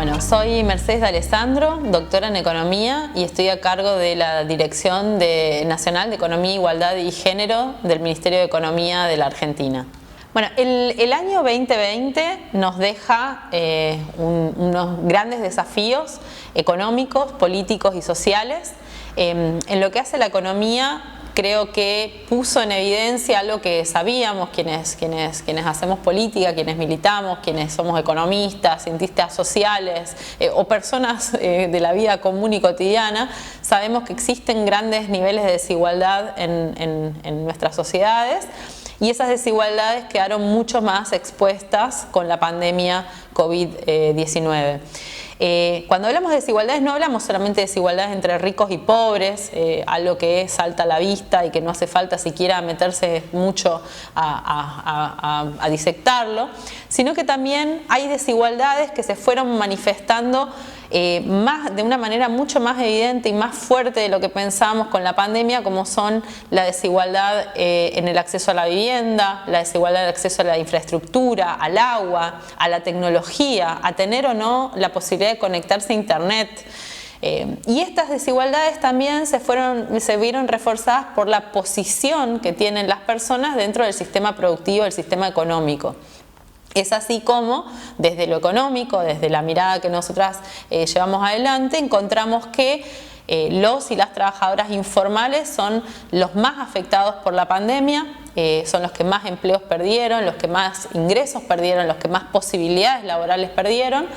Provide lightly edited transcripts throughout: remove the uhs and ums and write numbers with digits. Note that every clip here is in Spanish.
Bueno, soy Mercedes D'Alessandro, doctora en Economía y estoy a cargo de la Dirección Nacional de Economía, Igualdad y Género del Ministerio de Economía de la Argentina. Bueno, el año 2020 nos deja unos grandes desafíos económicos, políticos y sociales. En lo que hace la economía, creo que puso en evidencia algo que sabíamos quienes hacemos política, quienes militamos, quienes somos economistas, cientistas sociales o personas de la vida común y cotidiana. Sabemos que existen grandes niveles de desigualdad en nuestras sociedades y esas desigualdades quedaron mucho más expuestas con la pandemia COVID-19. Cuando hablamos de desigualdades no hablamos solamente de desigualdades entre ricos y pobres, algo que salta a la vista y que no hace falta siquiera meterse mucho a disectarlo, sino que también hay desigualdades que se fueron manifestando de una manera mucho más evidente y más fuerte de lo que pensábamos con la pandemia, como son la desigualdad en el acceso a la vivienda, la desigualdad de acceso a la infraestructura, al agua, a la tecnología, a tener o no la posibilidad de conectarse a internet. Y estas desigualdades también se vieron reforzadas por la posición que tienen las personas dentro del sistema productivo, del sistema económico. Es así como, desde lo económico, desde la mirada que nosotras llevamos adelante, encontramos que los y las trabajadoras informales son los más afectados por la pandemia, son los que más empleos perdieron, los que más ingresos perdieron, los que más posibilidades laborales perdieron,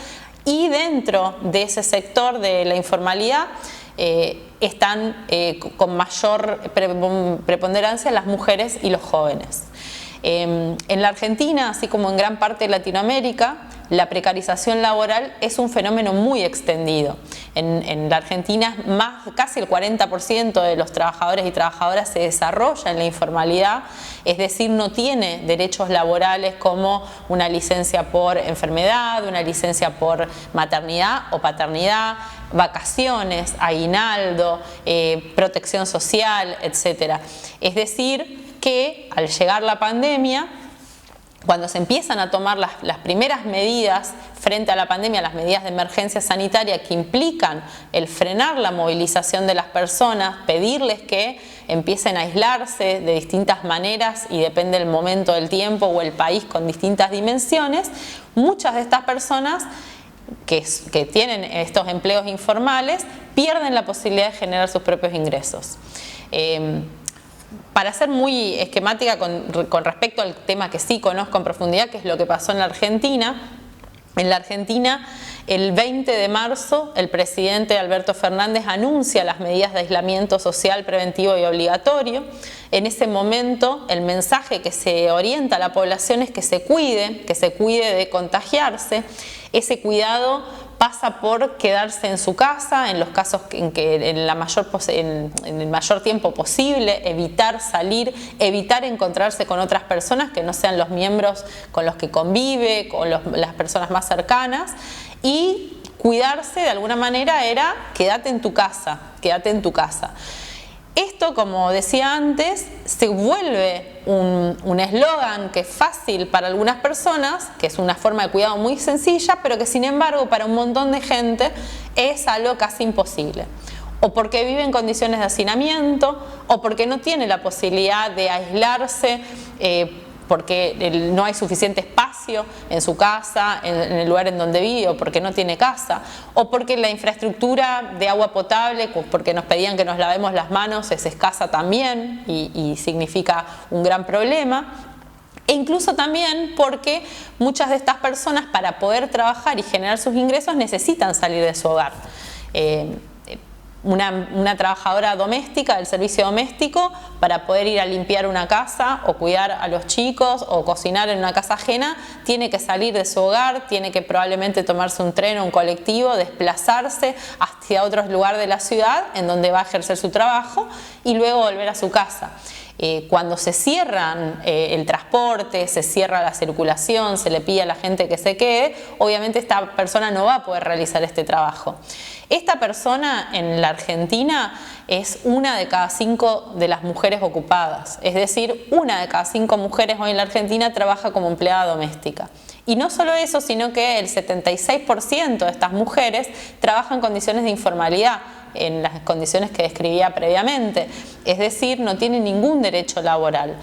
y dentro de ese sector de la informalidad están con mayor preponderancia las mujeres y los jóvenes. En la Argentina, así como en gran parte de Latinoamérica, la precarización laboral es un fenómeno muy extendido. En la Argentina, casi el 40% de los trabajadores y trabajadoras se desarrolla en la informalidad, es decir, no tiene derechos laborales como una licencia por enfermedad, una licencia por maternidad o paternidad, vacaciones, aguinaldo, protección social, etc. Es decir, que al llegar la pandemia, cuando se empiezan a tomar las primeras medidas frente a la pandemia, las medidas de emergencia sanitaria que implican el frenar la movilización de las personas, pedirles que empiecen a aislarse de distintas maneras y depende del momento del tiempo o el país con distintas dimensiones, muchas de estas personas que tienen estos empleos informales pierden la posibilidad de generar sus propios ingresos. Para ser muy esquemática con respecto al tema que sí conozco en profundidad, que es lo que pasó en la Argentina, el 20 de marzo, el presidente Alberto Fernández anuncia las medidas de aislamiento social preventivo y obligatorio. En ese momento, el mensaje que se orienta a la población es que se cuide de contagiarse. Ese cuidado pasa por quedarse en su casa, en los casos en que en el mayor tiempo posible, evitar salir, evitar encontrarse con otras personas que no sean los miembros con los que convive, con las personas más cercanas, y cuidarse de alguna manera era quédate en tu casa, quédate en tu casa. Esto, como decía antes, se vuelve un eslogan que es fácil para algunas personas, que es una forma de cuidado muy sencilla, pero que sin embargo para un montón de gente es algo casi imposible. O porque vive en condiciones de hacinamiento, o porque no tiene la posibilidad de aislarse, porque no hay suficiente espacio en su casa, en el lugar en donde vive, o porque no tiene casa, o porque la infraestructura de agua potable, porque nos pedían que nos lavemos las manos, es escasa también y significa un gran problema. E incluso también porque muchas de estas personas, para poder trabajar y generar sus ingresos, necesitan salir de su hogar. Una trabajadora doméstica del servicio doméstico, para poder ir a limpiar una casa o cuidar a los chicos o cocinar en una casa ajena, tiene que salir de su hogar, tiene que probablemente tomarse un tren o un colectivo, desplazarse hacia otro lugar de la ciudad en donde va a ejercer su trabajo y luego volver a su casa. Cuando se cierran el transporte, se cierra la circulación, se le pide a la gente que se quede, obviamente esta persona no va a poder realizar este trabajo. Esta persona en la Argentina es una de cada 5 de las mujeres ocupadas, es decir, una de cada 5 mujeres hoy en la Argentina trabaja como empleada doméstica. Y no solo eso, sino que el 76% de estas mujeres trabajan en condiciones de informalidad, en las condiciones que describía previamente, es decir, no tienen ningún derecho laboral.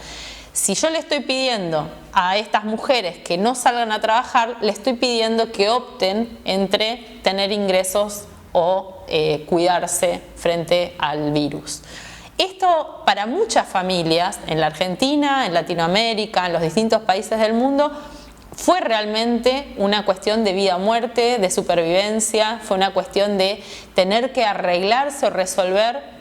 Si yo le estoy pidiendo a estas mujeres que no salgan a trabajar, le estoy pidiendo que opten entre tener ingresos o cuidarse frente al virus. Esto para muchas familias en la Argentina, en Latinoamérica, en los distintos países del mundo, fue realmente una cuestión de vida o muerte, de supervivencia, fue una cuestión de tener que arreglarse o resolver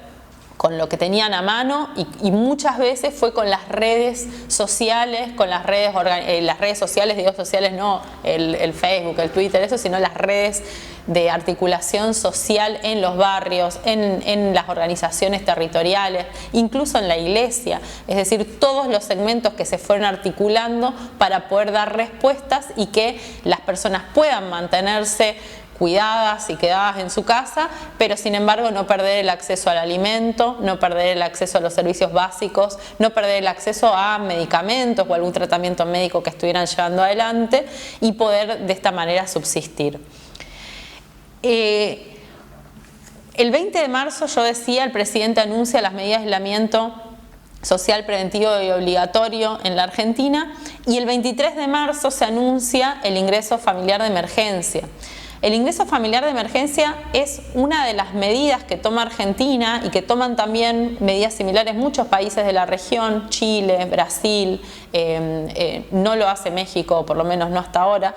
con lo que tenían a mano y muchas veces fue con las redes sociales, con las redes sociales, digo sociales no el Facebook, el Twitter, eso, sino las redes de articulación social en los barrios, en las organizaciones territoriales, incluso en la iglesia, es decir, todos los segmentos que se fueron articulando para poder dar respuestas y que las personas puedan mantenerse cuidadas y quedadas en su casa, pero sin embargo no perder el acceso al alimento, no perder el acceso a los servicios básicos, no perder el acceso a medicamentos o algún tratamiento médico que estuvieran llevando adelante y poder de esta manera subsistir. El 20 de marzo, yo decía, el presidente anuncia las medidas de aislamiento social preventivo y obligatorio en la Argentina y el 23 de marzo se anuncia el ingreso familiar de emergencia. El ingreso familiar de emergencia es una de las medidas que toma Argentina y que toman también medidas similares muchos países de la región, Chile, Brasil, no lo hace México, por lo menos no hasta ahora.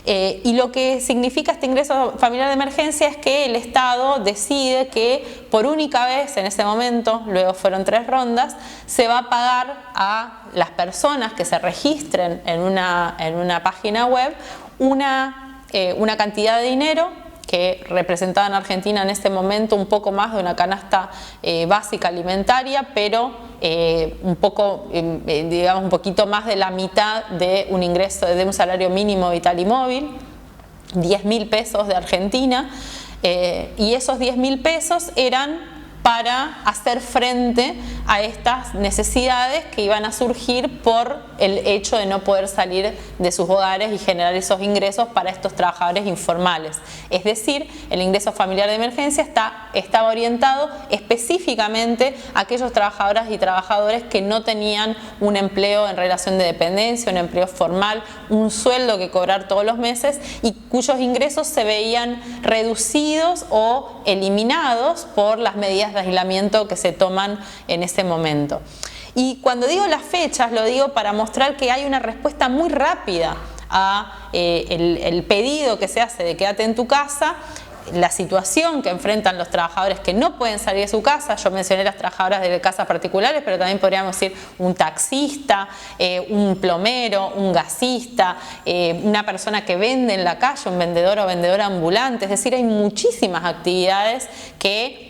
Y lo que significa este ingreso familiar de emergencia es que el Estado decide que por única vez en ese momento, luego fueron 3 rondas, se va a pagar a las personas que se registren en una página web una cantidad de dinero que representaba en Argentina en este momento un poco más de una canasta básica alimentaria, pero digamos un poquito más de la mitad de un ingreso, de un salario mínimo vital y móvil, 10.000 pesos de Argentina, y esos 10.000 pesos eran para hacer frente a estas necesidades que iban a surgir por el hecho de no poder salir de sus hogares y generar esos ingresos para estos trabajadores informales. Es decir, el ingreso familiar de emergencia estaba orientado específicamente a aquellos trabajadoras y trabajadores que no tenían un empleo en relación de dependencia, un empleo formal, un sueldo que cobrar todos los meses y cuyos ingresos se veían reducidos o eliminados por las medidas de aislamiento que se toman en ese momento. Y cuando digo las fechas, lo digo para mostrar que hay una respuesta muy rápida a el pedido que se hace de quédate en tu casa, la situación que enfrentan los trabajadores que no pueden salir de su casa. Yo mencioné las trabajadoras de casas particulares, pero también podríamos decir un taxista, un plomero, un gasista, una persona que vende en la calle, un vendedor o vendedora ambulante. Es decir, hay muchísimas actividades que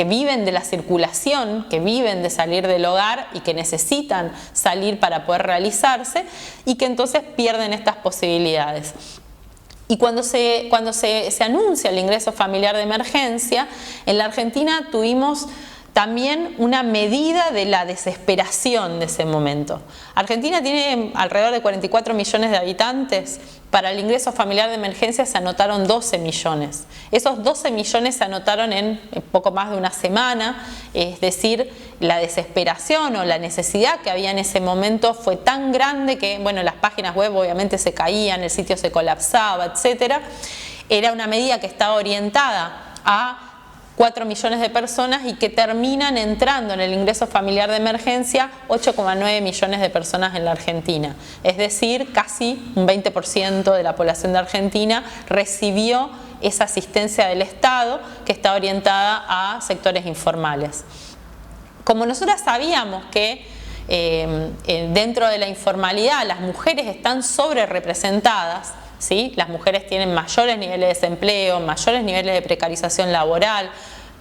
viven de la circulación, que viven de salir del hogar y que necesitan salir para poder realizarse y que entonces pierden estas posibilidades. Y cuando se anuncia el ingreso familiar de emergencia, en la Argentina tuvimos también una medida de la desesperación de ese momento. Argentina tiene alrededor de 44 millones de habitantes. Para el ingreso familiar de emergencia se anotaron 12 millones. Esos 12 millones se anotaron en poco más de una semana, es decir, la desesperación o la necesidad que había en ese momento fue tan grande que, bueno, las páginas web obviamente se caían, el sitio se colapsaba, etc. Era una medida que estaba orientada a 4 millones de personas y que terminan entrando en el ingreso familiar de emergencia 8,9 millones de personas en la Argentina. Es decir, casi un 20% de la población de Argentina recibió esa asistencia del Estado que está orientada a sectores informales. Como nosotras sabíamos que dentro de la informalidad las mujeres están sobre representadas, ¿sí? Las mujeres tienen mayores niveles de desempleo, mayores niveles de precarización laboral,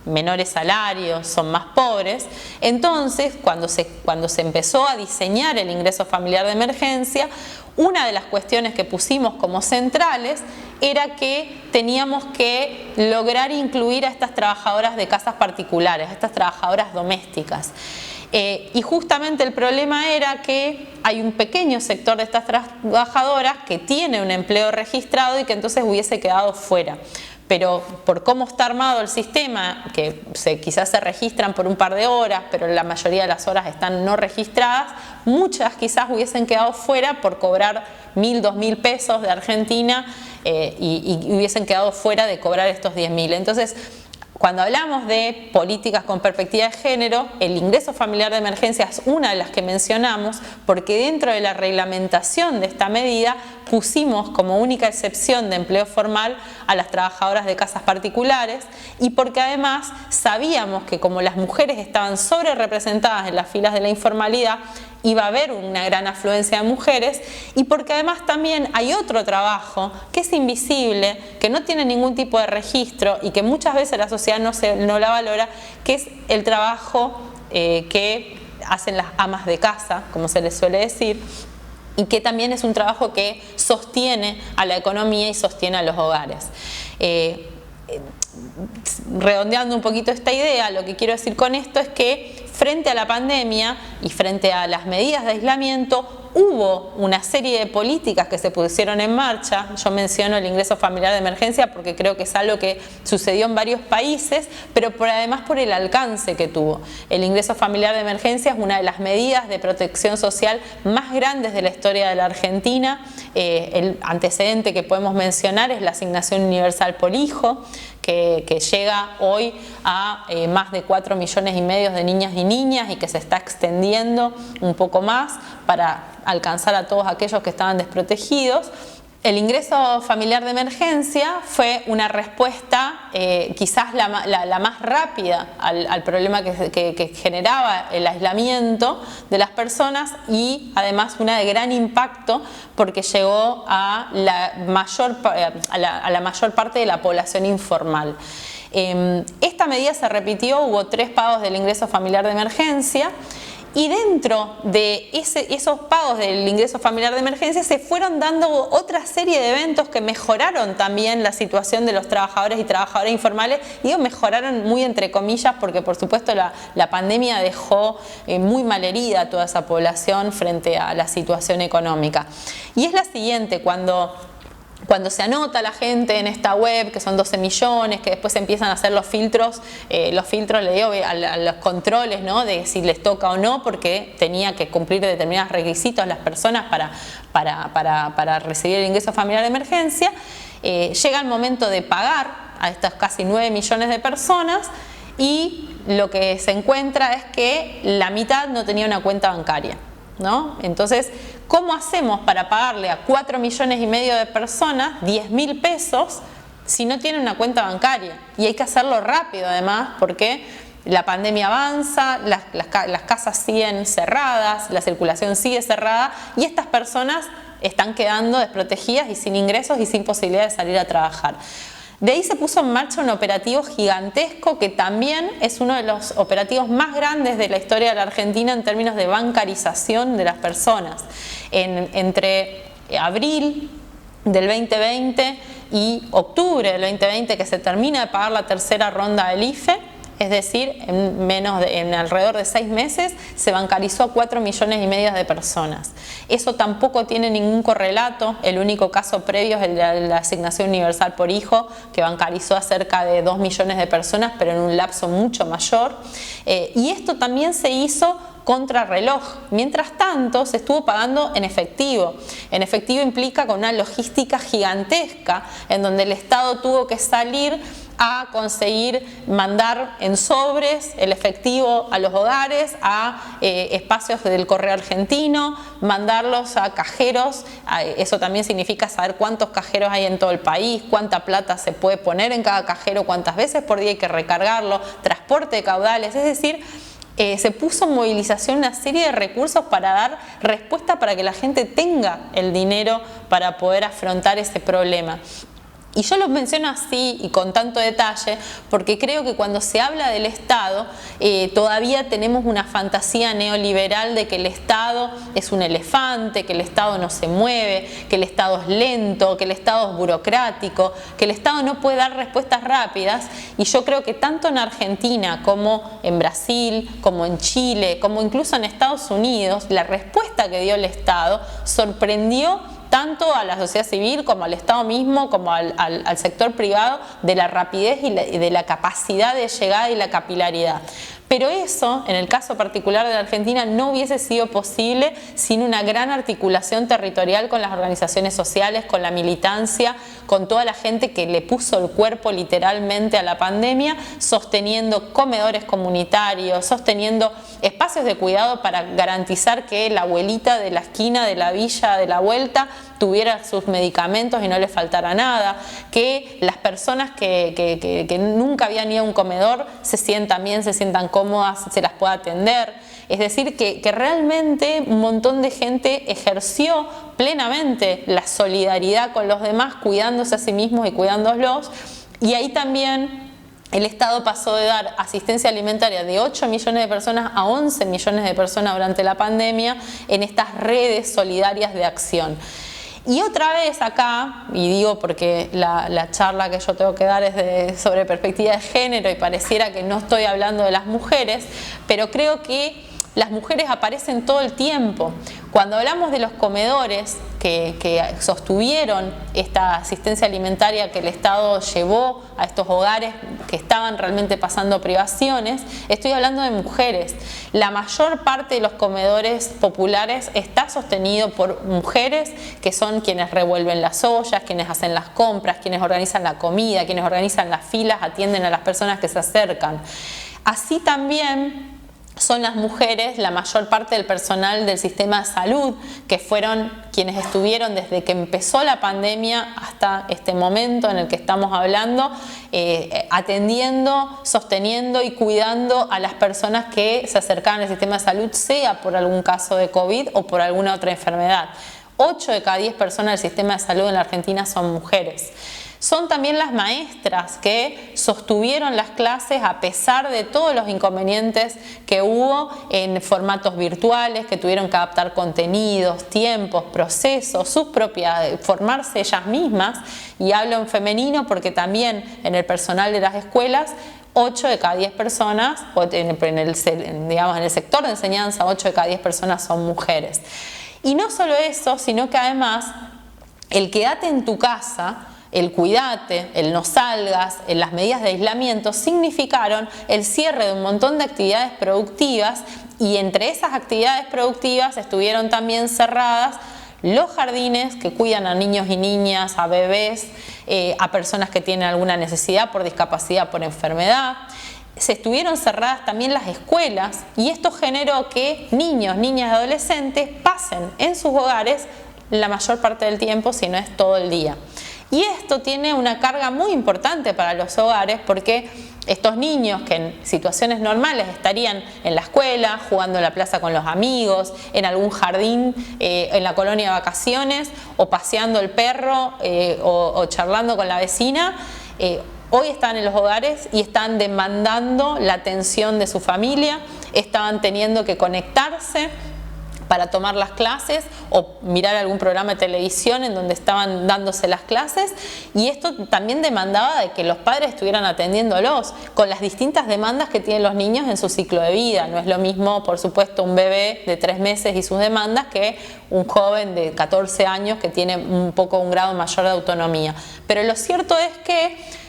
menores salarios, son más pobres. Entonces, cuando se empezó a diseñar el ingreso familiar de emergencia, una de las cuestiones que pusimos como centrales era que teníamos que lograr incluir a estas trabajadoras de casas particulares, a estas trabajadoras domésticas. Y justamente el problema era que hay un pequeño sector de estas trabajadoras que tiene un empleo registrado y que entonces hubiese quedado fuera. Pero por cómo está armado el sistema, que quizás se registran por un par de horas, pero la mayoría de las horas están no registradas, muchas quizás hubiesen quedado fuera por cobrar 1.000, 2.000 pesos de Argentina y hubiesen quedado fuera de cobrar estos 10.000. Entonces, cuando hablamos de políticas con perspectiva de género, el ingreso familiar de emergencia es una de las que mencionamos porque dentro de la reglamentación de esta medida pusimos como única excepción de empleo formal a las trabajadoras de casas particulares y porque además sabíamos que como las mujeres estaban sobre representadas en las filas de la informalidad, iba a haber una gran afluencia de mujeres y porque además también hay otro trabajo que es invisible, que no tiene ningún tipo de registro y que muchas veces la sociedad no la valora, que es el trabajo que hacen las amas de casa, como se les suele decir, y que también es un trabajo que sostiene a la economía y sostiene a los hogares. Redondeando un poquito esta idea, lo que quiero decir con esto es que frente a la pandemia y frente a las medidas de aislamiento hubo una serie de políticas que se pusieron en marcha. Yo menciono el ingreso familiar de emergencia porque creo que es algo que sucedió en varios países, pero además por el alcance que tuvo. El ingreso familiar de emergencia es una de las medidas de protección social más grandes de la historia de la Argentina. El antecedente que podemos mencionar es la asignación universal por hijo, que llega hoy a más de 4,5 millones de niñas y niñas y que se está extendiendo un poco más para alcanzar a todos aquellos que estaban desprotegidos. El ingreso familiar de emergencia fue una respuesta quizás la más rápida al problema que generaba el aislamiento de las personas y además una de gran impacto porque llegó a la mayor parte de la población informal. Esta medida se repitió, hubo 3 pagos del ingreso familiar de emergencia. Y dentro de esos pagos del ingreso familiar de emergencia se fueron dando otra serie de eventos que mejoraron también la situación de los trabajadores y trabajadoras informales. Y digo mejoraron muy entre comillas porque por supuesto la pandemia dejó muy malherida a toda esa población frente a la situación económica. Y es la siguiente, cuando se anota la gente en esta web, que son 12 millones, que después empiezan a hacer los filtros le digo a los controles, ¿no? De si les toca o no, porque tenía que cumplir determinados requisitos las personas para recibir el ingreso familiar de emergencia. Llega el momento de pagar a estas casi 9 millones de personas y lo que se encuentra es que la mitad no tenía una cuenta bancaria, ¿no? Entonces, ¿cómo hacemos para pagarle a 4,5 millones de personas 10.000 pesos si no tienen una cuenta bancaria? Y hay que hacerlo rápido además porque la pandemia avanza, las casas siguen cerradas, la circulación sigue cerrada y estas personas están quedando desprotegidas y sin ingresos y sin posibilidad de salir a trabajar. De ahí se puso en marcha un operativo gigantesco que también es uno de los operativos más grandes de la historia de la Argentina en términos de bancarización de las personas. Entre abril del 2020 y octubre del 2020 que se termina de pagar la tercera ronda del IFE, es decir, en alrededor de 6 meses se bancarizó a 4,5 millones de personas. Eso tampoco tiene ningún correlato, el único caso previo es el de la asignación universal por hijo, que bancarizó a cerca de 2 millones de personas, pero en un lapso mucho mayor. Y esto también se hizo contrarreloj. Mientras tanto, se estuvo pagando en efectivo. En efectivo implica con una logística gigantesca, en donde el Estado tuvo que salir a conseguir mandar en sobres el efectivo a los hogares, a espacios del correo argentino, mandarlos a cajeros. Eso también significa saber cuántos cajeros hay en todo el país, cuánta plata se puede poner en cada cajero, cuántas veces por día hay que recargarlo, transporte de caudales, es decir, se puso en movilización una serie de recursos para dar respuesta para que la gente tenga el dinero para poder afrontar ese problema. Y yo lo menciono así y con tanto detalle porque creo que cuando se habla del Estado todavía tenemos una fantasía neoliberal de que el Estado es un elefante, que el Estado no se mueve, que el Estado es lento, que el Estado es burocrático, que el Estado no puede dar respuestas rápidas. Y yo creo que tanto en Argentina como en Brasil, como en Chile, como incluso en Estados Unidos, la respuesta que dio el Estado sorprendió tanto a la sociedad civil como al Estado mismo, como al sector privado, de la rapidez y de la capacidad de llegada y la capilaridad. Pero eso, en el caso particular de la Argentina, no hubiese sido posible sin una gran articulación territorial con las organizaciones sociales, con la militancia, con toda la gente que le puso el cuerpo literalmente a la pandemia, sosteniendo comedores comunitarios, sosteniendo espacios de cuidado para garantizar que la abuelita de la esquina, de la villa, de la vuelta, tuviera sus medicamentos y no le faltara nada, que las personas que nunca habían ido a un comedor se sientan bien, se sientan cómodas, se las pueda atender. Es decir, que realmente un montón de gente ejerció plenamente la solidaridad con los demás, cuidándose a sí mismos y cuidándolos, y ahí también el Estado pasó de dar asistencia alimentaria de 8 millones de personas a 11 millones de personas durante la pandemia en estas redes solidarias de acción. Y otra vez acá, y digo porque la charla que yo tengo que dar es sobre perspectiva de género y pareciera que no estoy hablando de las mujeres, pero creo que las mujeres aparecen todo el tiempo. Cuando hablamos de los comedores que sostuvieron esta asistencia alimentaria que el Estado llevó a estos hogares que estaban realmente pasando privaciones, estoy hablando de mujeres. La mayor parte de los comedores populares está sostenido por mujeres que son quienes revuelven las ollas, quienes hacen las compras, quienes organizan la comida, quienes organizan las filas, atienden a las personas que se acercan. Así también son las mujeres la mayor parte del personal del sistema de salud, que fueron quienes estuvieron desde que empezó la pandemia hasta este momento en el que estamos hablando, atendiendo, sosteniendo y cuidando a las personas que se acercaban al sistema de salud, sea por algún caso de COVID o por alguna otra enfermedad. 8 de cada 10 personas del sistema de salud en la Argentina son mujeres. Son también las maestras que sostuvieron las clases a pesar de todos los inconvenientes que hubo en formatos virtuales, que tuvieron que adaptar contenidos, tiempos, procesos, sus propias, formarse ellas mismas. Y hablo en femenino porque también en el personal de las escuelas 8 de cada 10 personas, en el sector de enseñanza, 8 de cada 10 personas son mujeres. Y no solo eso, sino que además el quédate en tu casa, el cuidate, el no salgas, las medidas de aislamiento significaron el cierre de un montón de actividades productivas, y entre esas actividades productivas estuvieron también cerradas los jardines que cuidan a niños y niñas, a bebés, a personas que tienen alguna necesidad por discapacidad, por enfermedad. Se estuvieron cerradas también las escuelas, y esto generó que niños, niñas y adolescentes pasen en sus hogares la mayor parte del tiempo, si no es todo el día. Y esto tiene una carga muy importante para los hogares, porque estos niños que en situaciones normales estarían en la escuela, jugando en la plaza con los amigos, en algún jardín, en la colonia de vacaciones, o paseando el perro, o charlando con la vecina, hoy están en los hogares y están demandando la atención de su familia, estaban teniendo que conectarse para tomar las clases o mirar algún programa de televisión en donde estaban dándose las clases, y esto también demandaba de que los padres estuvieran atendiéndolos con las distintas demandas que tienen los niños en su ciclo de vida. No es lo mismo, por supuesto, un bebé de 3 meses y sus demandas que un joven de 14 años que tiene un grado mayor de autonomía. Pero lo cierto es que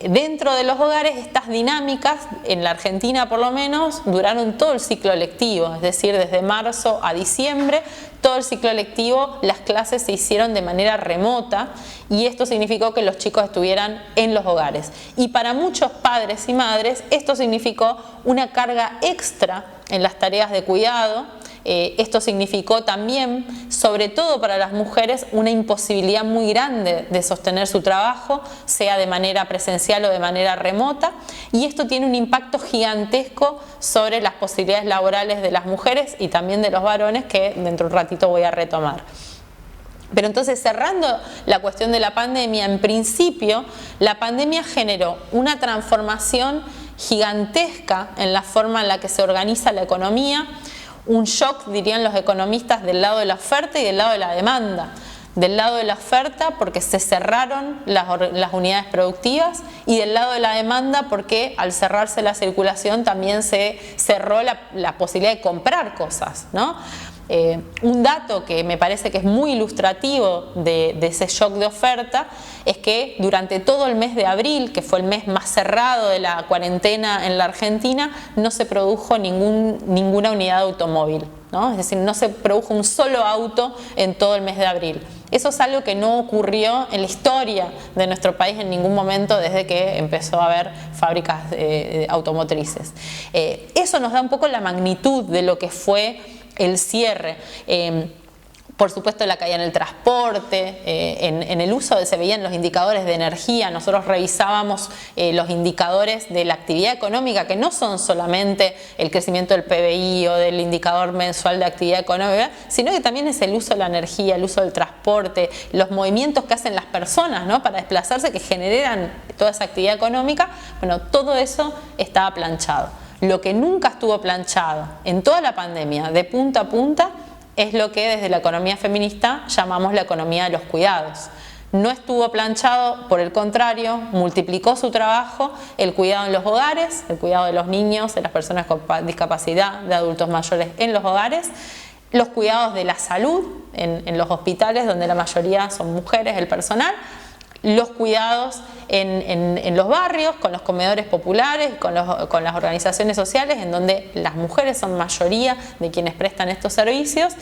dentro de los hogares estas dinámicas, en la Argentina por lo menos, duraron todo el ciclo lectivo, es decir, desde marzo a diciembre, todo el ciclo lectivo las clases se hicieron de manera remota, y esto significó que los chicos estuvieran en los hogares. Y para muchos padres y madres esto significó una carga extra en las tareas de cuidado. Esto significó también, sobre todo para las mujeres, una imposibilidad muy grande de sostener su trabajo, sea de manera presencial o de manera remota, y esto tiene un impacto gigantesco sobre las posibilidades laborales de las mujeres y también de los varones, que dentro de un ratito voy a retomar. Pero entonces, cerrando la cuestión de la pandemia, en principio, la pandemia generó una transformación gigantesca en la forma en la que se organiza la economía, un shock, dirían los economistas, del lado de la oferta y del lado de la demanda. Del lado de la oferta porque se cerraron las unidades productivas, y del lado de la demanda porque al cerrarse la circulación también se cerró la posibilidad de comprar cosas, ¿no? Un dato que me parece que es muy ilustrativo de ese shock de oferta es que durante todo el mes de abril, que fue el mes más cerrado de la cuarentena en la Argentina, no se produjo ninguna unidad de automóvil, ¿no? Es decir, no se produjo un solo auto en todo el mes de abril. Eso es algo que no ocurrió en la historia de nuestro país en ningún momento desde que empezó a haber fábricas automotrices. Eso nos da un poco la magnitud de lo que fue el cierre. Por supuesto, la caída en el transporte, en el uso, se veían los indicadores de energía. Nosotros revisábamos los indicadores de la actividad económica, que no son solamente el crecimiento del PBI o del indicador mensual de actividad económica, sino que también es el uso de la energía, el uso del transporte, los movimientos que hacen las personas, ¿no?, para desplazarse, que generan toda esa actividad económica. Bueno, todo eso estaba planchado. Lo que nunca estuvo planchado en toda la pandemia, de punta a punta, es lo que desde la economía feminista llamamos la economía de los cuidados. No estuvo planchado, por el contrario, multiplicó su trabajo el cuidado en los hogares, el cuidado de los niños, de las personas con discapacidad, de adultos mayores en los hogares, los cuidados de la salud en los hospitales, donde la mayoría son mujeres, el personal, los cuidados en los barrios, con los comedores populares, con las organizaciones sociales, en donde las mujeres son mayoría de quienes prestan estos servicios,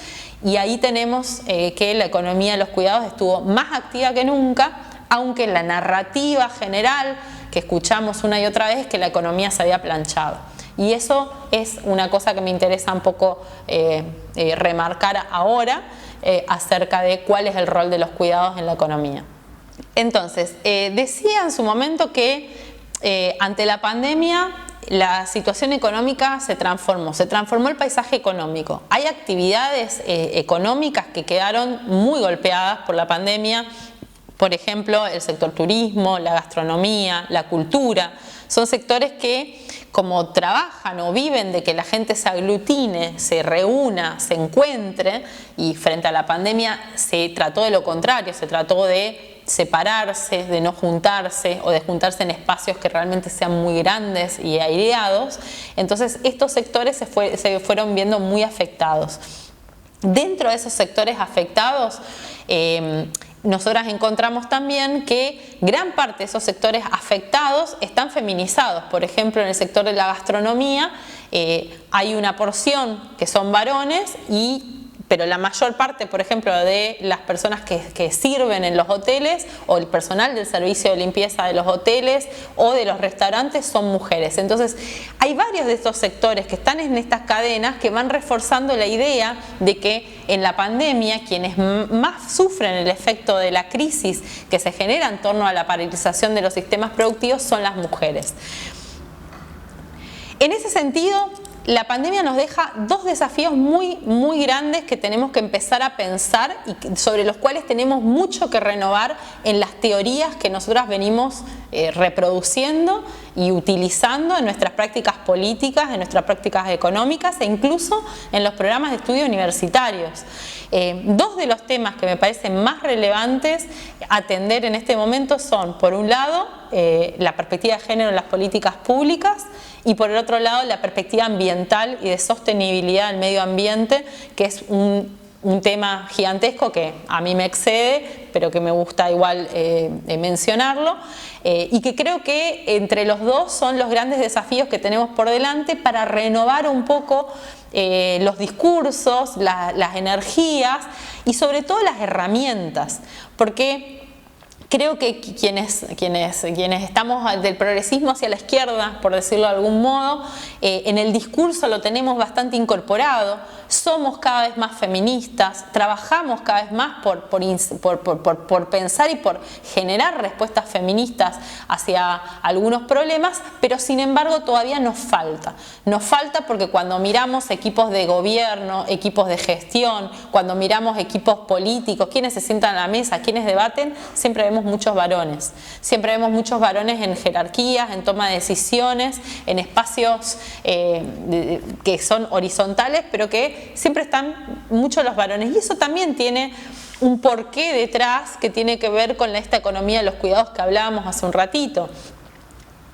y ahí tenemos que la economía de los cuidados estuvo más activa que nunca, aunque la narrativa general que escuchamos una y otra vez es que la economía se había planchado. Y eso es una cosa que me interesa un poco remarcar ahora acerca de cuál es el rol de los cuidados en la economía. Entonces, decía en su momento que ante la pandemia la situación económica se transformó el paisaje económico. Hay actividades económicas que quedaron muy golpeadas por la pandemia, por ejemplo, el sector turismo, la gastronomía, la cultura. Son sectores que, como trabajan o viven de que la gente se aglutine, se reúna, se encuentre, y frente a la pandemia se trató de lo contrario, se trató de separarse, de no juntarse o de juntarse en espacios que realmente sean muy grandes y aireados. Entonces estos sectores se fueron viendo muy afectados. Dentro de esos sectores afectados, nosotras encontramos también que gran parte de esos sectores afectados están feminizados. Por ejemplo, en el sector de la gastronomía hay una porción que son varones, pero la mayor parte, por ejemplo, de las personas que sirven en los hoteles o el personal del servicio de limpieza de los hoteles o de los restaurantes son mujeres. Entonces, hay varios de estos sectores que están en estas cadenas que van reforzando la idea de que en la pandemia quienes más sufren el efecto de la crisis que se genera en torno a la paralización de los sistemas productivos son las mujeres. En ese sentido, la pandemia nos deja dos desafíos muy grandes que tenemos que empezar a pensar y sobre los cuales tenemos mucho que renovar en las teorías que nosotras venimos reproduciendo y utilizando en nuestras prácticas políticas, en nuestras prácticas económicas e incluso en los programas de estudio universitarios. Dos de los temas que me parecen más relevantes atender en este momento son, por un lado, la perspectiva de género en las políticas públicas, y por el otro lado la perspectiva ambiental y de sostenibilidad del medio ambiente, que es un tema gigantesco que a mí me excede, pero que me gusta igual mencionarlo, y que creo que entre los dos son los grandes desafíos que tenemos por delante para renovar un poco los discursos, las energías y sobre todo las herramientas, porque Creo que quienes estamos del progresismo hacia la izquierda, por decirlo de algún modo, en el discurso lo tenemos bastante incorporado, somos cada vez más feministas, trabajamos cada vez más por pensar y por generar respuestas feministas hacia algunos problemas, pero sin embargo todavía nos falta. Nos falta porque cuando miramos equipos de gobierno, equipos de gestión, cuando miramos equipos políticos, quienes se sientan a la mesa, quienes debaten, siempre vemos muchos varones. Siempre vemos muchos varones en jerarquías, en toma de decisiones, en espacios que son horizontales, pero que siempre están muchos los varones. Y eso también tiene un porqué detrás que tiene que ver con esta economía de los cuidados que hablábamos hace un ratito.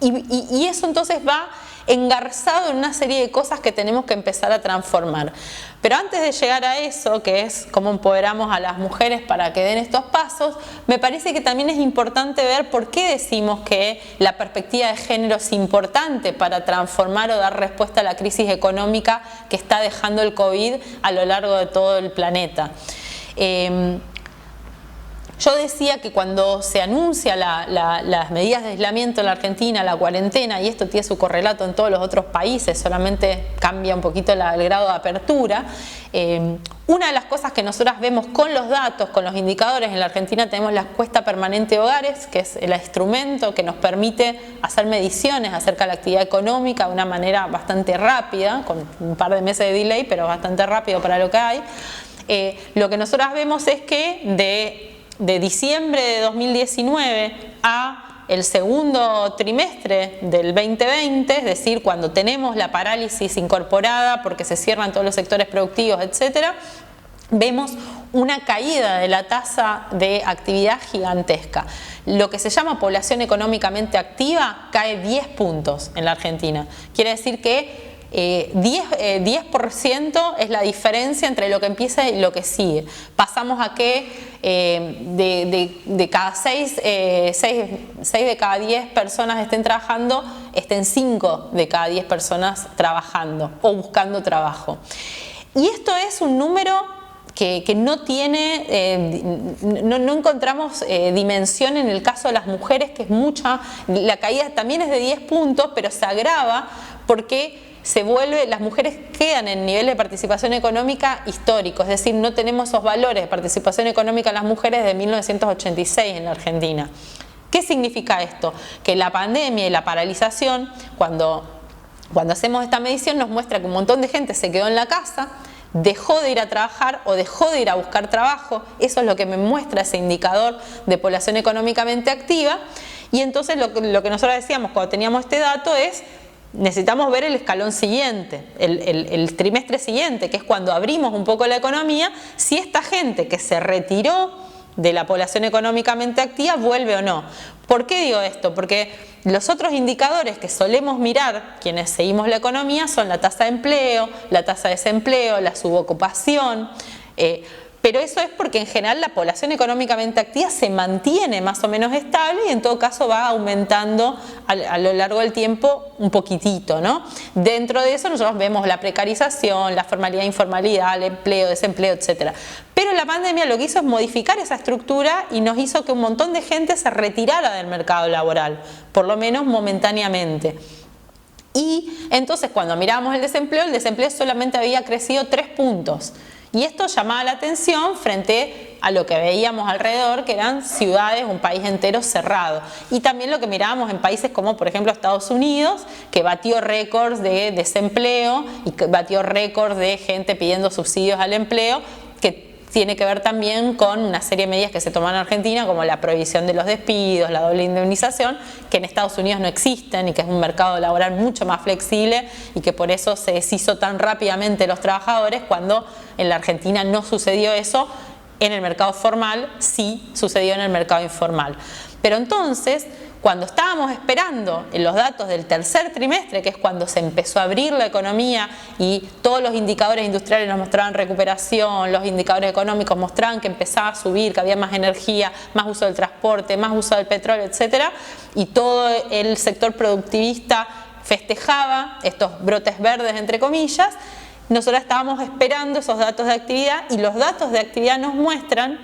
Y eso entonces va engarzado en una serie de cosas que tenemos que empezar a transformar. Pero antes de llegar a eso, que es cómo empoderamos a las mujeres para que den estos pasos, me parece que también es importante ver por qué decimos que la perspectiva de género es importante para transformar o dar respuesta a la crisis económica que está dejando el COVID a lo largo de todo el planeta. Yo decía que cuando se anuncia las medidas de aislamiento en la Argentina, la cuarentena, y esto tiene su correlato en todos los otros países, solamente cambia un poquito el grado de apertura, una de las cosas que nosotras vemos con los datos, con los indicadores, en la Argentina tenemos la encuesta permanente de hogares, que es el instrumento que nos permite hacer mediciones acerca de la actividad económica de una manera bastante rápida, con un par de meses de delay, pero bastante rápido para lo que hay. Lo que nosotras vemos es que de diciembre de 2019 a el segundo trimestre del 2020, es decir, cuando tenemos la parálisis incorporada porque se cierran todos los sectores productivos, etcétera, vemos una caída de la tasa de actividad gigantesca. Lo que se llama población económicamente activa cae 10 puntos en la Argentina. Quiere decir que 10% es la diferencia entre lo que empieza y lo que sigue. Pasamos a que de cada 6 de cada 10 personas estén trabajando, estén 5 de cada 10 personas trabajando o buscando trabajo. Y esto es un número que no tiene, no encontramos dimensión en el caso de las mujeres, que es mucha. La caída también es de 10 puntos, pero se agrava porque las mujeres quedan en nivel de participación económica histórico, es decir, no tenemos esos valores de participación económica en las mujeres de 1986 en la Argentina. ¿Qué significa esto? Que la pandemia y la paralización, cuando hacemos esta medición, nos muestra que un montón de gente se quedó en la casa, dejó de ir a trabajar o dejó de ir a buscar trabajo. Eso es lo que me muestra ese indicador de población económicamente activa. Y entonces lo que nosotros decíamos cuando teníamos este dato es: necesitamos ver el escalón siguiente, el trimestre siguiente, que es cuando abrimos un poco la economía, si esta gente que se retiró de la población económicamente activa vuelve o no. ¿Por qué digo esto? Porque los otros indicadores que solemos mirar quienes seguimos la economía son la tasa de empleo, la tasa de desempleo, la subocupación, pero eso es porque en general la población económicamente activa se mantiene más o menos estable y en todo caso va aumentando a lo largo del tiempo un poquitito, ¿no? Dentro de eso nosotros vemos la precarización, la formalidad, informalidad, el empleo, desempleo, etc. Pero la pandemia lo que hizo es modificar esa estructura y nos hizo que un montón de gente se retirara del mercado laboral, por lo menos momentáneamente. Y entonces cuando mirábamos el desempleo solamente había crecido 3 puntos. Y esto llamaba la atención frente a lo que veíamos alrededor, que eran ciudades, un país entero cerrado. Y también lo que mirábamos en países como, por ejemplo, Estados Unidos, que batió récords de desempleo y que batió récords de gente pidiendo subsidios al empleo, que tiene que ver también con una serie de medidas que se toman en Argentina, como la prohibición de los despidos, la doble indemnización, que en Estados Unidos no existen y que es un mercado laboral mucho más flexible y que por eso se deshizo tan rápidamente los trabajadores, cuando en la Argentina no sucedió eso. En el mercado formal sí sucedió en el mercado informal. Pero entonces, cuando estábamos esperando en los datos del tercer trimestre, que es cuando se empezó a abrir la economía y todos los indicadores industriales nos mostraban recuperación, los indicadores económicos mostraban que empezaba a subir, que había más energía, más uso del transporte, más uso del petróleo, etcétera, y todo el sector productivista festejaba estos brotes verdes, entre comillas, nosotros estábamos esperando esos datos de actividad, y los datos de actividad nos muestran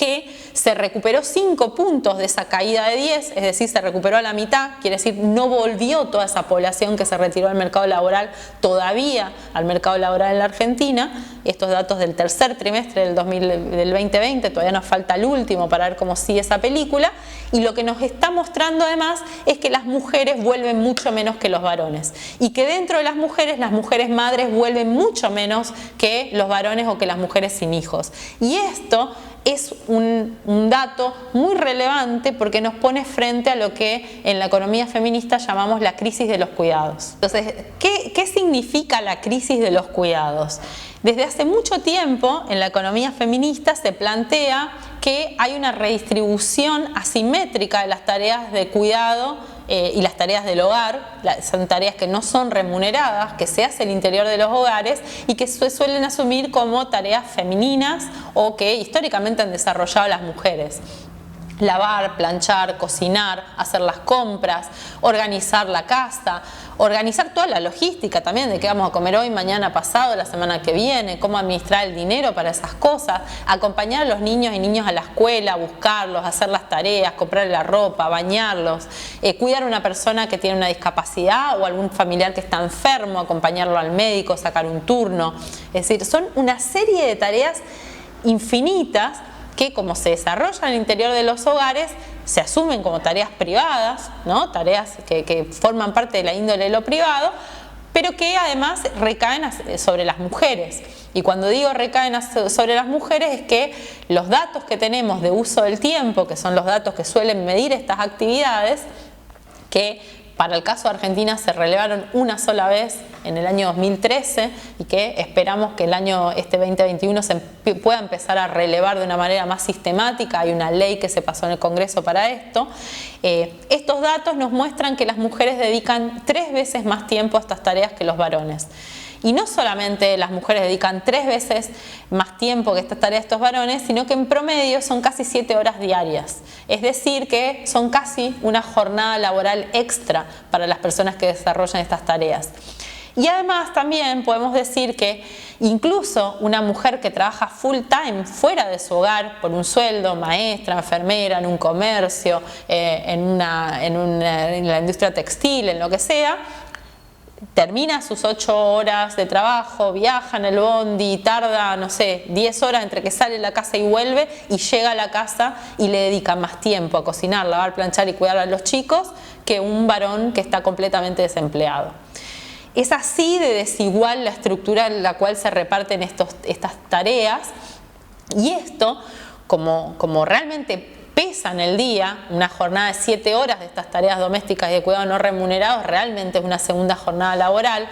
que se recuperó 5 puntos de esa caída de 10, es decir, se recuperó a la mitad, quiere decir no volvió toda esa población que se retiró del mercado laboral todavía al mercado laboral en la Argentina. Estos datos del tercer trimestre del 2020, todavía nos falta el último para ver cómo sigue esa película, y lo que nos está mostrando además es que las mujeres vuelven mucho menos que los varones, y que dentro de las mujeres madres vuelven mucho menos que los varones o que las mujeres sin hijos. Y esto es un dato muy relevante porque nos pone frente a lo que en la economía feminista llamamos la crisis de los cuidados. Entonces, ¿qué significa la crisis de los cuidados? Desde hace mucho tiempo en la economía feminista se plantea que hay una redistribución asimétrica de las tareas de cuidado y las tareas del hogar. Son tareas que no son remuneradas, que se hacen al interior de los hogares y que se suelen asumir como tareas femeninas o que históricamente han desarrollado las mujeres. Lavar, planchar, cocinar, hacer las compras, organizar la casa, organizar toda la logística también de qué vamos a comer hoy, mañana, pasado, la semana que viene, cómo administrar el dinero para esas cosas, acompañar a los niños y niñas a la escuela, buscarlos, hacer las tareas, comprar la ropa, bañarlos, cuidar a una persona que tiene una discapacidad o algún familiar que está enfermo, acompañarlo al médico, sacar un turno. Es decir, son una serie de tareas infinitas que, como se desarrollan en el interior de los hogares, se asumen como tareas privadas, ¿no? Tareas que forman parte de la índole de lo privado, pero que además recaen sobre las mujeres. Y cuando digo recaen sobre las mujeres es que los datos que tenemos de uso del tiempo, que son los datos que suelen medir estas actividades, que para el caso de Argentina se relevaron una sola vez en el año 2013 y que esperamos que el año 2021 se pueda empezar a relevar de una manera más sistemática. Hay una ley que se pasó en el Congreso para esto. Estos datos nos muestran que las mujeres dedican 3 veces más tiempo a estas tareas que los varones. Y no solamente las mujeres dedican 3 veces más tiempo que estas tareas a estos varones, sino que en promedio son casi 7 horas diarias. Es decir, que son casi una jornada laboral extra para las personas que desarrollan estas tareas. Y además también podemos decir que incluso una mujer que trabaja full time fuera de su hogar por un sueldo, maestra, enfermera, en un comercio, en la industria textil, en lo que sea, termina sus 8 horas de trabajo, viaja en el bondi, tarda, no sé, 10 horas entre que sale de la casa y vuelve, y llega a la casa y le dedica más tiempo a cocinar, lavar, planchar y cuidar a los chicos que un varón que está completamente desempleado. Es así de desigual la estructura en la cual se reparten estas tareas, y esto, como realmente pesa en el día, una jornada de 7 horas de estas tareas domésticas y de cuidado no remunerados realmente es una segunda jornada laboral.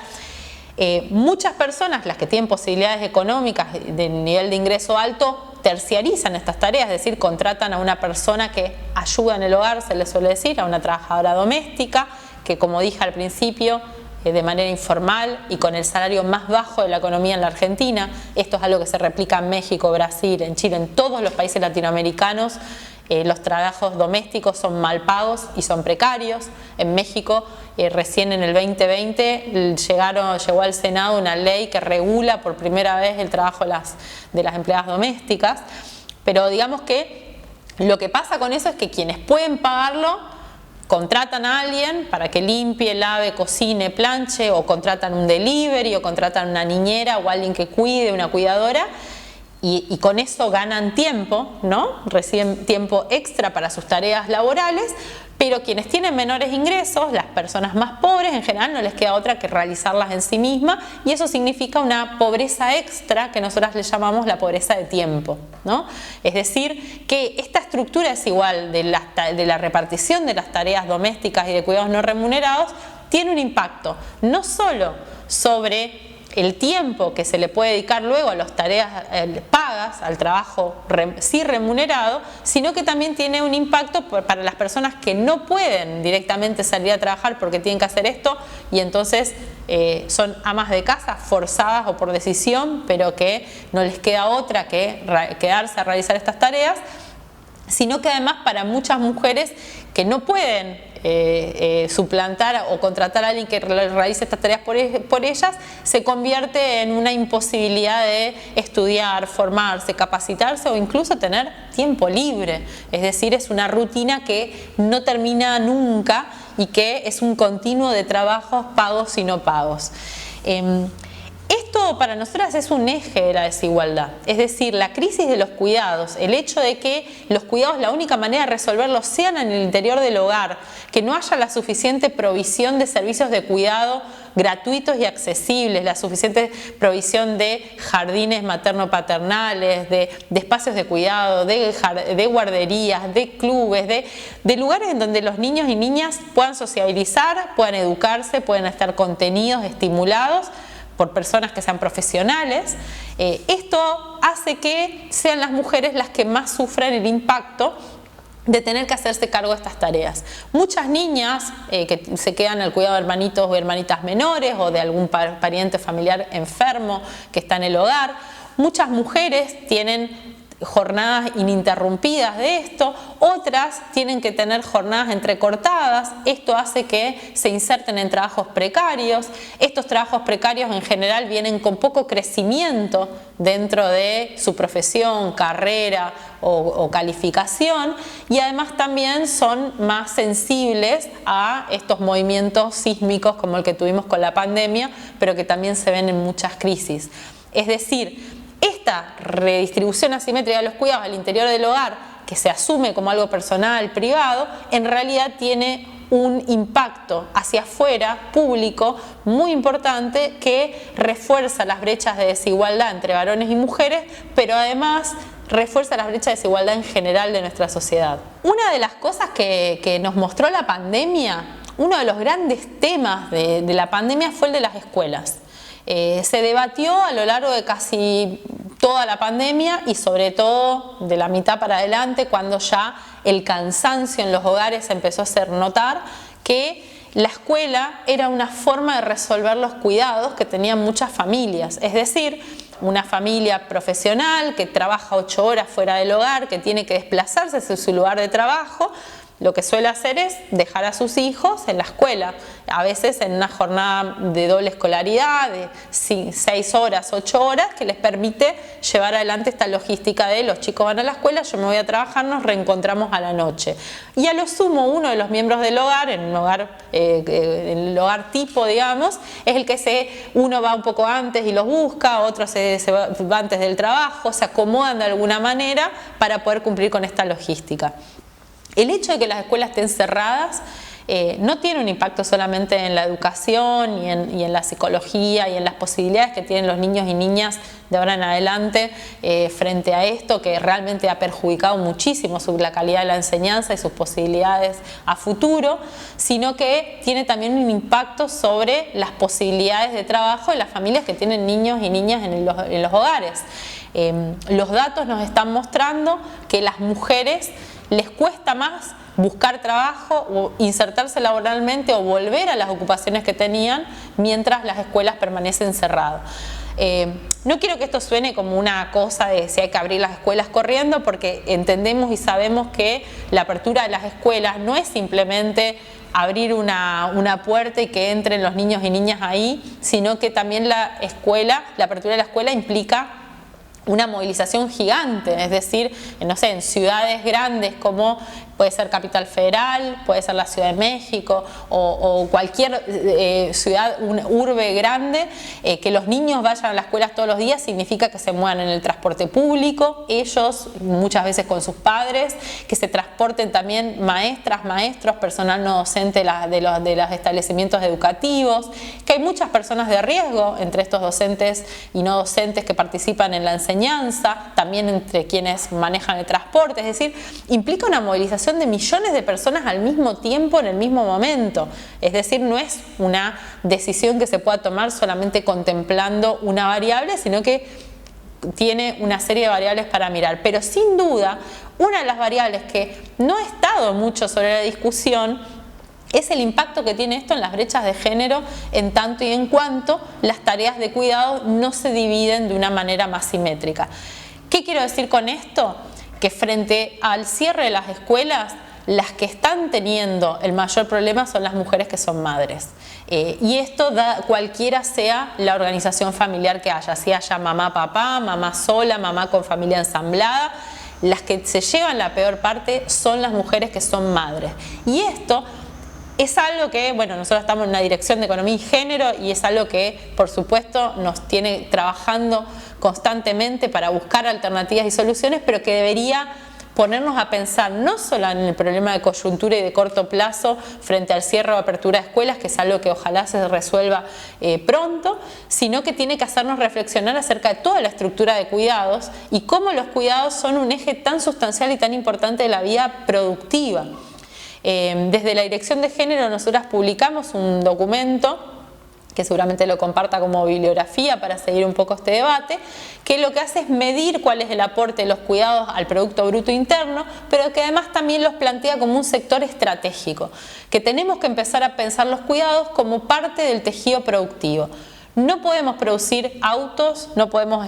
Muchas personas, las que tienen posibilidades económicas de nivel de ingreso alto, terciarizan estas tareas, es decir, contratan a una persona que ayuda en el hogar, se le suele decir, a una trabajadora doméstica, que, como dije al principio, de manera informal y con el salario más bajo de la economía en la Argentina. Esto es algo que se replica en México, Brasil, en Chile, en todos los países latinoamericanos. Los trabajos domésticos son mal pagos y son precarios. En México, recién en el 2020 llegó al Senado una ley que regula por primera vez el trabajo de las empleadas domésticas. Pero digamos que lo que pasa con eso es que quienes pueden pagarlo contratan a alguien para que limpie, lave, cocine, planche, o contratan un delivery, o contratan una niñera o alguien que cuide, una cuidadora, y con eso ganan tiempo, ¿no? Reciben tiempo extra para sus tareas laborales, pero quienes tienen menores ingresos, las personas más pobres, en general no les queda otra que realizarlas en sí mismas, y eso significa una pobreza extra que nosotras le llamamos la pobreza de tiempo, ¿no? Es decir, que esta estructura desigual de la repartición de las tareas domésticas y de cuidados no remunerados tiene un impacto no solo sobre el tiempo que se le puede dedicar luego a las tareas pagas, al trabajo sí remunerado, sino que también tiene un impacto para las personas que no pueden directamente salir a trabajar porque tienen que hacer esto, y entonces son amas de casa forzadas o por decisión, pero que no les queda otra que quedarse a realizar estas tareas, sino que además para muchas mujeres que no pueden suplantar o contratar a alguien que realice estas tareas por ellas, se convierte en una imposibilidad de estudiar, formarse, capacitarse o incluso tener tiempo libre. Es decir, es una rutina que no termina nunca y que es un continuo de trabajos pagos y no pagos. Esto para nosotras es un eje de la desigualdad, es decir, la crisis de los cuidados, el hecho de que los cuidados, la única manera de resolverlos sean en el interior del hogar, que no haya la suficiente provisión de servicios de cuidado gratuitos y accesibles, la suficiente provisión de jardines materno-paternales, de espacios de cuidado, de guarderías, de clubes, de lugares en donde los niños y niñas puedan sociabilizar, puedan educarse, puedan estar contenidos, estimulados por personas que sean profesionales. Esto hace que sean las mujeres las que más sufran el impacto de tener que hacerse cargo de estas tareas. Muchas niñas que se quedan al cuidado de hermanitos o hermanitas menores o de algún pariente familiar enfermo que está en el hogar. Muchas mujeres tienen jornadas ininterrumpidas de esto, otras tienen que tener jornadas entrecortadas. Esto hace que se inserten en trabajos precarios. Estos trabajos precarios en general vienen con poco crecimiento dentro de su profesión, carrera o calificación, y además también son más sensibles a estos movimientos sísmicos como el que tuvimos con la pandemia, pero que también se ven en muchas crisis. Es decir, esta redistribución asimétrica de los cuidados al interior del hogar, que se asume como algo personal, privado, en realidad tiene un impacto hacia afuera, público, muy importante, que refuerza las brechas de desigualdad entre varones y mujeres, pero además refuerza las brechas de desigualdad en general de nuestra sociedad. Una de las cosas que nos mostró la pandemia, uno de los grandes temas de la pandemia fue el de las escuelas. Se debatió a lo largo de casi toda la pandemia y sobre todo de la mitad para adelante, cuando ya el cansancio en los hogares empezó a hacer notar que la escuela era una forma de resolver los cuidados que tenían muchas familias. Es decir, una familia profesional que trabaja 8 horas fuera del hogar, que tiene que desplazarse hacia su lugar de trabajo, lo que suele hacer es dejar a sus hijos en la escuela, a veces en una jornada de doble escolaridad, de 6 horas, 8 horas, que les permite llevar adelante esta logística de los chicos van a la escuela, yo me voy a trabajar, nos reencontramos a la noche. Y a lo sumo uno de los miembros del hogar, en el hogar tipo, digamos, es el que uno va un poco antes y los busca, otro se va antes del trabajo, se acomodan de alguna manera para poder cumplir con esta logística. El hecho de que las escuelas estén cerradas no tiene un impacto solamente en la educación y en la psicología y en las posibilidades que tienen los niños y niñas de ahora en adelante frente a esto, que realmente ha perjudicado muchísimo la calidad de la enseñanza y sus posibilidades a futuro, sino que tiene también un impacto sobre las posibilidades de trabajo de las familias que tienen niños y niñas en los hogares. Los datos nos están mostrando que las mujeres les cuesta más buscar trabajo o insertarse laboralmente o volver a las ocupaciones que tenían mientras las escuelas permanecen cerradas. No quiero que esto suene como una cosa de si hay que abrir las escuelas corriendo, porque entendemos y sabemos que la apertura de las escuelas no es simplemente abrir una puerta y que entren los niños y niñas ahí, sino que también la apertura de la escuela implica una movilización gigante, es decir, no sé, en ciudades grandes como puede ser Capital Federal, puede ser la Ciudad de México o cualquier ciudad, una urbe grande, que los niños vayan a las escuelas todos los días significa que se muevan en el transporte público, ellos muchas veces con sus padres, que se transporten también maestras, maestros, personal no docente de los establecimientos educativos, que hay muchas personas de riesgo entre estos docentes y no docentes que participan en la enseñanza, también entre quienes manejan el transporte, es decir, implica una movilización de millones de personas al mismo tiempo en el mismo momento. Es decir, no es una decisión que se pueda tomar solamente contemplando una variable, sino que tiene una serie de variables para mirar. Pero sin duda, una de las variables que no ha estado mucho sobre la discusión es el impacto que tiene esto en las brechas de género, en tanto y en cuanto las tareas de cuidado no se dividen de una manera más simétrica. ¿Qué quiero decir con esto? Que frente al cierre de las escuelas, las que están teniendo el mayor problema son las mujeres que son madres. Y esto da cualquiera sea la organización familiar que haya, si haya mamá, papá, mamá sola, mamá con familia ensamblada. Las que se llevan la peor parte son las mujeres que son madres. Y esto es algo que, bueno, nosotros estamos en una dirección de economía y género y es algo que, por supuesto, nos tiene trabajando constantemente para buscar alternativas y soluciones, pero que debería ponernos a pensar no solo en el problema de coyuntura y de corto plazo frente al cierre o apertura de escuelas, que es algo que ojalá se resuelva pronto, sino que tiene que hacernos reflexionar acerca de toda la estructura de cuidados y cómo los cuidados son un eje tan sustancial y tan importante de la vida productiva. Desde la Dirección de Género nosotras publicamos un documento que seguramente lo comparta como bibliografía para seguir un poco este debate, que lo que hace es medir cuál es el aporte de los cuidados al Producto Bruto Interno, pero que además también los plantea como un sector estratégico, que tenemos que empezar a pensar los cuidados como parte del tejido productivo. No podemos producir autos, no podemos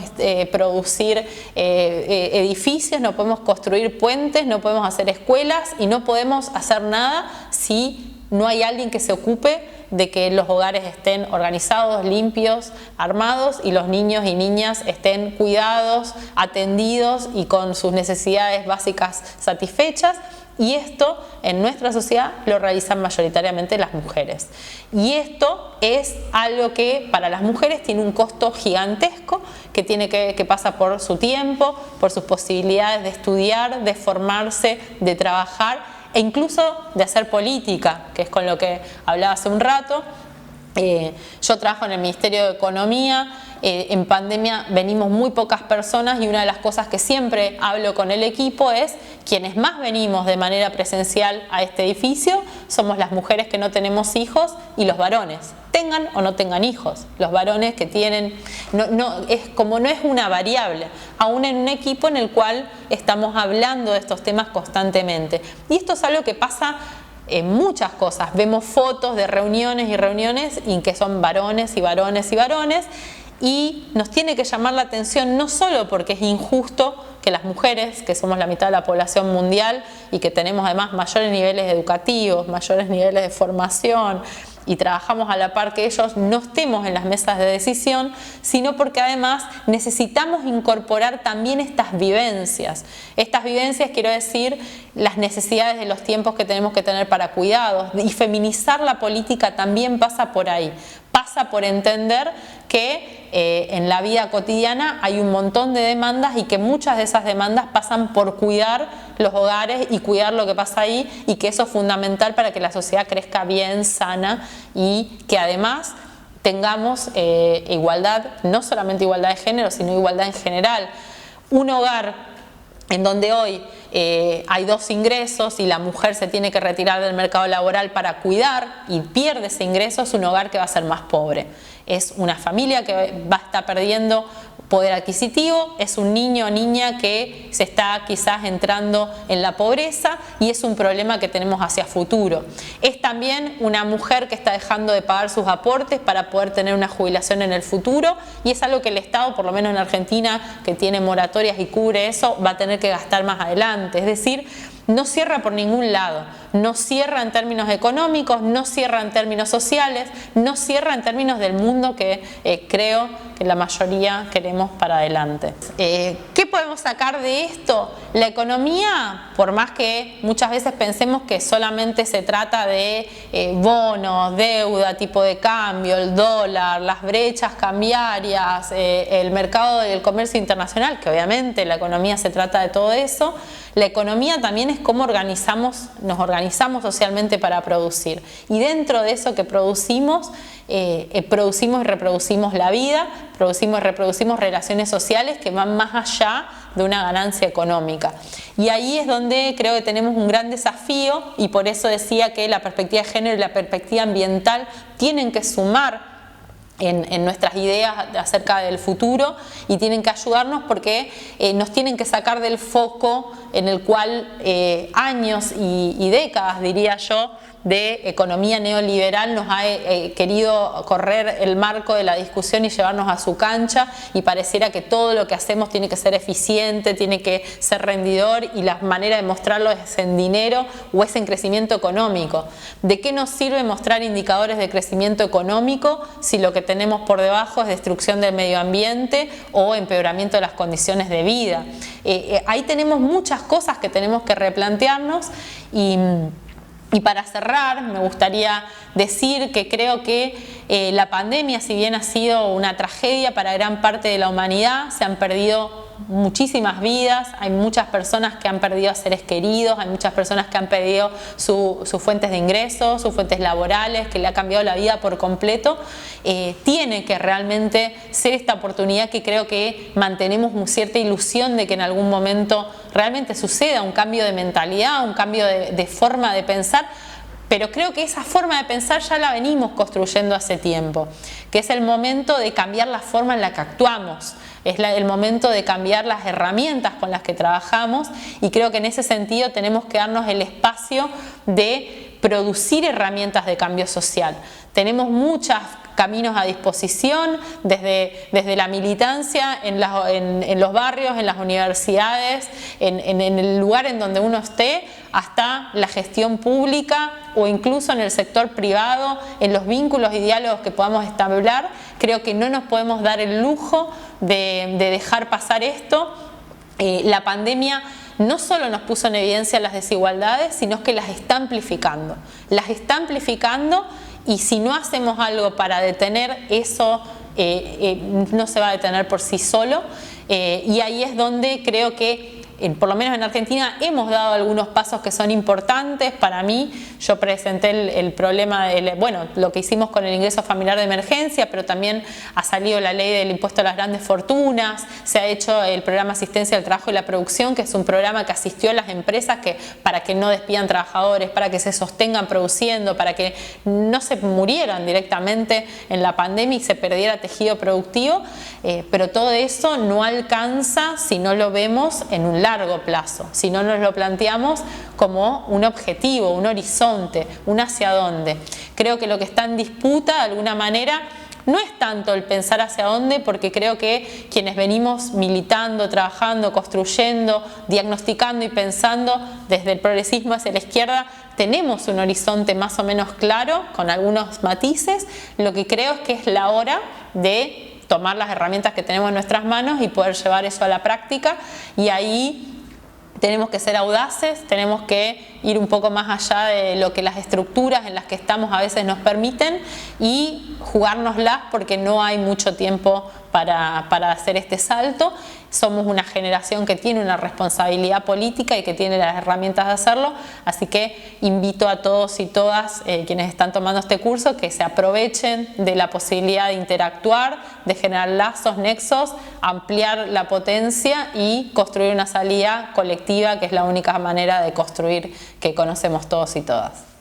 producir edificios, no podemos construir puentes, no podemos hacer escuelas y no podemos hacer nada si no hay alguien que se ocupe de que los hogares estén organizados, limpios, armados y los niños y niñas estén cuidados, atendidos y con sus necesidades básicas satisfechas. Y esto en nuestra sociedad lo realizan mayoritariamente las mujeres. Y esto es algo que para las mujeres tiene un costo gigantesco que pasa por su tiempo, por sus posibilidades de estudiar, de formarse, de trabajar e incluso de hacer política, que es con lo que hablaba hace un rato. Yo trabajo en el Ministerio de Economía. En pandemia venimos muy pocas personas y una de las cosas que siempre hablo con el equipo es quienes más venimos de manera presencial a este edificio somos las mujeres que no tenemos hijos y los varones, tengan o no tengan hijos. Los varones que tienen, no es una variable, aún en un equipo en el cual estamos hablando de estos temas constantemente. Y esto es algo que pasa en muchas cosas. Vemos fotos de reuniones y reuniones en que son varones y varones y varones. Y nos tiene que llamar la atención no solo porque es injusto que las mujeres, que somos la mitad de la población mundial y que tenemos además mayores niveles educativos, mayores niveles de formación y trabajamos a la par que ellos, no estemos en las mesas de decisión, sino porque además necesitamos incorporar también estas vivencias. Estas vivencias, quiero decir, las necesidades de los tiempos que tenemos que tener para cuidados, y feminizar la política también pasa por ahí. Pasa por entender que en la vida cotidiana hay un montón de demandas y que muchas de esas demandas pasan por cuidar los hogares y cuidar lo que pasa ahí, y que eso es fundamental para que la sociedad crezca bien, sana, y que además tengamos igualdad, no solamente igualdad de género, sino igualdad en general. Un hogar en donde hoy hay dos ingresos y la mujer se tiene que retirar del mercado laboral para cuidar y pierde ese ingreso, es un hogar que va a ser más pobre. Es una familia que va a estar perdiendo poder adquisitivo, es un niño o niña que se está quizás entrando en la pobreza y es un problema que tenemos hacia futuro. Es también una mujer que está dejando de pagar sus aportes para poder tener una jubilación en el futuro, y es algo que el Estado, por lo menos en Argentina, que tiene moratorias y cubre eso, va a tener que gastar más adelante. Es decir, no cierra por ningún lado, no cierra en términos económicos, no cierra en términos sociales, no cierra en términos del mundo que creo que la mayoría queremos para adelante. ¿Qué podemos sacar de esto? La economía, por más que muchas veces pensemos que solamente se trata de bonos, deuda, tipo de cambio, el dólar, las brechas cambiarias, el mercado del comercio internacional, que obviamente la economía se trata de todo eso, la economía también es cómo nos organizamos socialmente para producir. Y dentro de eso que producimos y reproducimos la vida, producimos y reproducimos relaciones sociales que van más allá de una ganancia económica. Y ahí es donde creo que tenemos un gran desafío, y por eso decía que la perspectiva de género y la perspectiva ambiental tienen que sumar en nuestras ideas acerca del futuro, y tienen que ayudarnos porque nos tienen que sacar del foco en el cual años y décadas, diría yo, de economía neoliberal nos ha querido correr el marco de la discusión y llevarnos a su cancha, y pareciera que todo lo que hacemos tiene que ser eficiente, tiene que ser rendidor, y la manera de mostrarlo es en dinero o es en crecimiento económico. ¿De qué nos sirve mostrar indicadores de crecimiento económico si lo que tenemos por debajo es destrucción del medio ambiente o empeoramiento de las condiciones de vida? Ahí tenemos muchas cosas que tenemos que replantearnos. Y para cerrar, me gustaría decir que creo que la pandemia, si bien ha sido una tragedia para gran parte de la humanidad, se han perdido muchísimas vidas, hay muchas personas que han perdido a seres queridos, hay muchas personas que han perdido sus fuentes de ingresos, sus fuentes laborales, que le ha cambiado la vida por completo. Tiene que realmente ser esta oportunidad que creo que mantenemos cierta ilusión de que en algún momento realmente suceda un cambio de mentalidad, un cambio de forma de pensar. Pero creo que esa forma de pensar ya la venimos construyendo hace tiempo, que es el momento de cambiar la forma en la que actuamos, es el momento de cambiar las herramientas con las que trabajamos, y creo que en ese sentido tenemos que darnos el espacio de producir herramientas de cambio social. Tenemos muchos caminos a disposición, desde la militancia en los barrios, en las universidades, en el lugar en donde uno esté, hasta la gestión pública o incluso en el sector privado, en los vínculos y diálogos que podamos establecer. Creo que no nos podemos dar el lujo de dejar pasar esto. La pandemia no solo nos puso en evidencia las desigualdades, sino que las está amplificando. Las está amplificando, y si no hacemos algo para detener eso, no se va a detener por sí solo. Y ahí es donde creo que por lo menos en Argentina hemos dado algunos pasos que son importantes. Para mí, yo presenté el problema, bueno, lo que hicimos con el ingreso familiar de emergencia, pero también ha salido la ley del impuesto a las grandes fortunas, se ha hecho el programa Asistencia al Trabajo y la Producción, que es un programa que asistió a las empresas para que no despidan trabajadores, para que se sostengan produciendo, para que no se murieran directamente en la pandemia y se perdiera tejido productivo, pero todo eso no alcanza si no lo vemos en un largo plazo, si no nos lo planteamos como un objetivo, un horizonte, un hacia dónde. Creo que lo que está en disputa de alguna manera no es tanto el pensar hacia dónde, porque creo que quienes venimos militando, trabajando, construyendo, diagnosticando y pensando desde el progresismo hacia la izquierda, tenemos un horizonte más o menos claro, con algunos matices. Lo que creo es que es la hora de tomar las herramientas que tenemos en nuestras manos y poder llevar eso a la práctica, y ahí tenemos que ser audaces, tenemos que ir un poco más allá de lo que las estructuras en las que estamos a veces nos permiten, y jugárnoslas, porque no hay mucho tiempo para hacer este salto. Somos una generación que tiene una responsabilidad política y que tiene las herramientas de hacerlo, así que invito a todos y todas quienes están tomando este curso que se aprovechen de la posibilidad de interactuar, de generar lazos, nexos, ampliar la potencia y construir una salida colectiva, que es la única manera de construir que conocemos todos y todas.